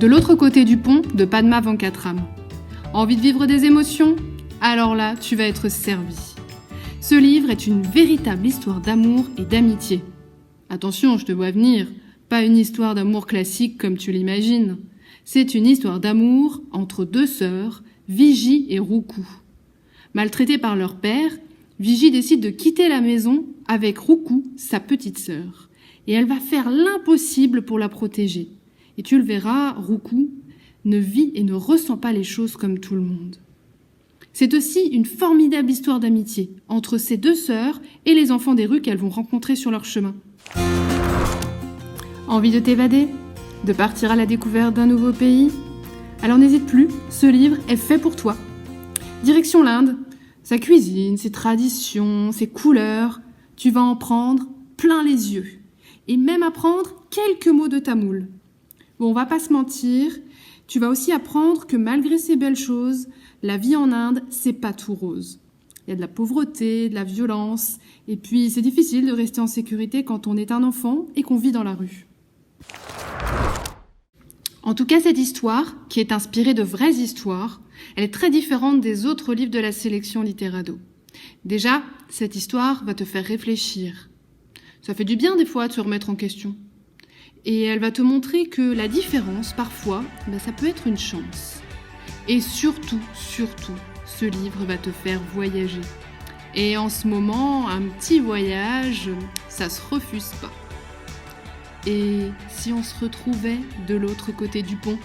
De l'autre côté du pont de Padma Venkatram. Envie de vivre des émotions? Alors là, tu vas être servi. Ce livre est une véritable histoire d'amour et d'amitié. Attention, je te vois venir, pas une histoire d'amour classique comme tu l'imagines. C'est une histoire d'amour entre deux sœurs, Viji et Ruku. Maltraitée par leur père, Viji décide de quitter la maison avec Ruku, sa petite sœur. Et elle va faire l'impossible pour la protéger. Et tu le verras, Ruku ne vit et ne ressent pas les choses comme tout le monde. C'est aussi une formidable histoire d'amitié entre ces deux sœurs et les enfants des rues qu'elles vont rencontrer sur leur chemin. Envie de t'évader? De partir à la découverte d'un nouveau pays? Alors n'hésite plus, ce livre est fait pour toi. Direction l'Inde, sa cuisine, ses traditions, ses couleurs, tu vas en prendre plein les yeux. Et même apprendre quelques mots de tamoul. Bon, on va pas se mentir, tu vas aussi apprendre que malgré ces belles choses, la vie en Inde, c'est pas tout rose. Il y a de la pauvreté, de la violence, et puis c'est difficile de rester en sécurité quand on est un enfant et qu'on vit dans la rue. En tout cas, cette histoire, qui est inspirée de vraies histoires, elle est très différente des autres livres de la sélection Littéradio. Déjà, cette histoire va te faire réfléchir. Ça fait du bien des fois de se remettre en question. Et elle va te montrer que la différence, parfois, ça peut être une chance. Et surtout, ce livre va te faire voyager. Et en ce moment, un petit voyage, ça se refuse pas. Et si on se retrouvait de l'autre côté du pont ?